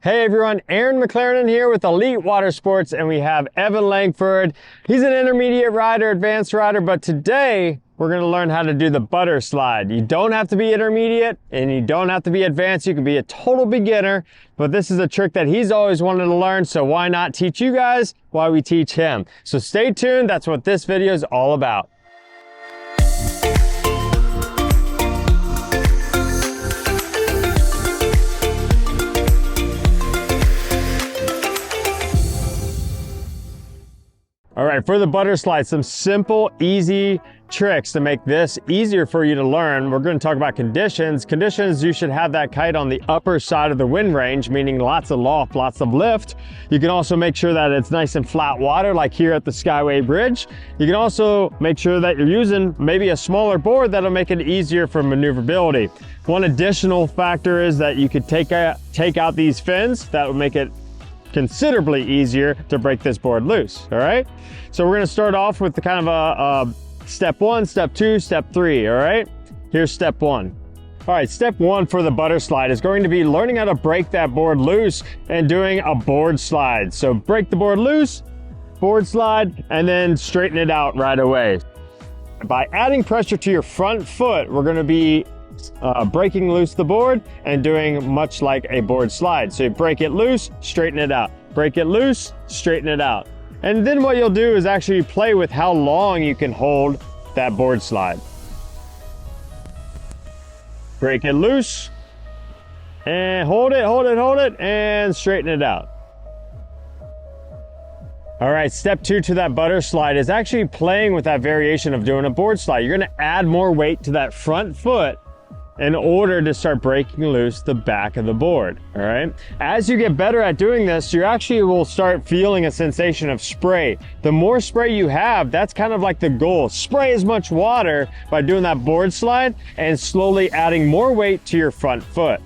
Hey everyone, Aaron McLaren here with Elite Water Sports, and we have Evan Langford. He's an intermediate rider, advanced rider, but today we're gonna learn how to do the butter slide. You don't have to be intermediate and you don't have to be advanced. You can be a total beginner, but this is a trick that he's always wanted to learn, so why not teach you guys while we teach him? So stay tuned, that's what this video is all about. All right, for the butter slide, some simple, easy tricks to make this easier for you to learn. We're going to talk about conditions. Conditions, you should have that kite on the upper side of the wind range, meaning lots of loft, lots of lift. You can also make sure that it's nice and flat water, like here at the Skyway Bridge. You can also make sure that you're using maybe a smaller board that'll make it easier for maneuverability. One additional factor is that you could take out these fins. That would make it considerably easier to break this board loose. All right, so we're going to start off with the kind of a step one, step two, step three. All right, here's step one. All right, step one for the butter slide is going to be learning how to break that board loose and doing a board slide. So break the board loose, board slide, and then straighten it out right away. By adding pressure to your front foot, we're going to be breaking loose the board and doing much like a board slide. So you break it loose, straighten it out. Break it loose, straighten it out. And then what you'll do is actually play with how long you can hold that board slide. Break it loose and hold it, and straighten it out. All right, step two to that butter slide is actually playing with that variation of doing a board slide. You're gonna add more weight to that front foot in order to start breaking loose the back of the board, all right? As you get better at doing this, you actually will start feeling a sensation of spray. The more spray you have, that's kind of like the goal. Spray as much water by doing that board slide and slowly adding more weight to your front foot.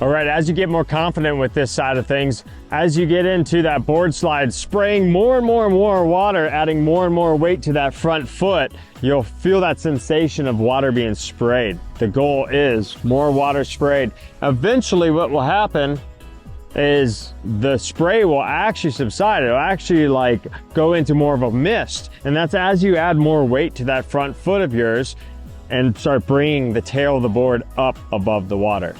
All right, as you get more confident with this side of things, as you get into that board slide, spraying more and more and more water, adding more and more weight to that front foot, you'll feel that sensation of water being sprayed. The goal is more water sprayed. Eventually what will happen is the spray will actually subside. It'll actually like go into more of a mist. And that's as you add more weight to that front foot of yours and start bringing the tail of the board up above the water.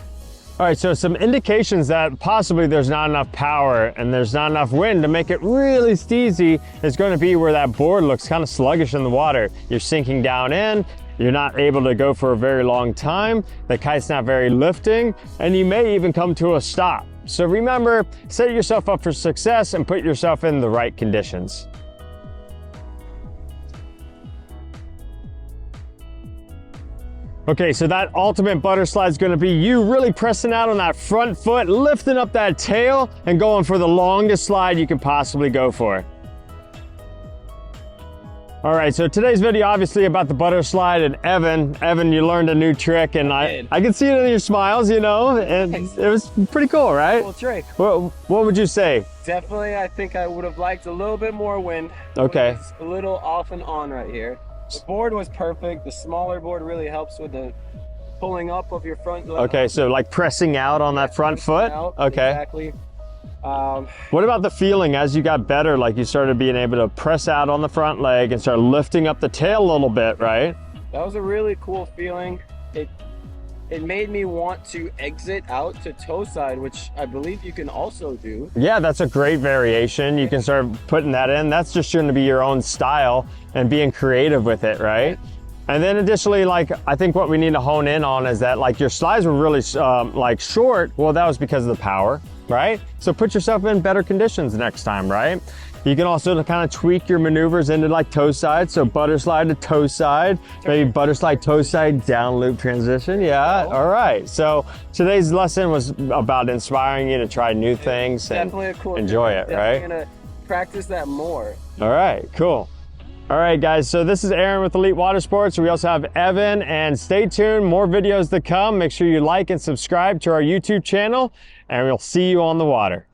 All right, so some indications that possibly there's not enough power and there's not enough wind to make it really steezy is going to be where that board looks kind of sluggish in the water. You're sinking down in, you're not able to go for a very long time, the kite's not very lifting, and you may even come to a stop. So remember, set yourself up for success and put yourself in the right conditions. Okay, so that ultimate butter slide is going to be you really pressing out on that front foot, lifting up that tail, and going for the longest slide you can possibly go for. All right, so today's video obviously about the butter slide, and Evan, you learned a new trick, and I can see it in your smiles, you know, and it was pretty cool, right? Cool trick. What would you say? Definitely, I think I would have liked a little bit more wind. Okay. It's a little off and on right here. The board was perfect. The smaller board really helps with the pulling up of your front leg. Okay, so like pressing out on that front foot? Okay. Exactly. What about the feeling as you got better, like you started being able to press out on the front leg and start lifting up the tail a little bit, right? That was a really cool feeling. It made me want to exit out to toe side, which I believe you can also do. Yeah, that's a great variation. You can start putting that in. That's just going to be your own style and being creative with it, right? And then additionally, like, I think what we need to hone in on is that like your slides were really like short. Well, that was because of the power, right? So put yourself in better conditions next time, right? You can also kind of tweak your maneuvers into like toe side. So butter slide to toe side, maybe butter slide, toe side, down loop transition. Yeah, all right. So today's lesson was about inspiring you to try new things and enjoy it, right? I'm gonna practice that more. All right, cool. All right, guys, so this is Aaron with Elite Water Sports. We also have Evan, and stay tuned, more videos to come. Make sure you like and subscribe to our YouTube channel, and we'll see you on the water.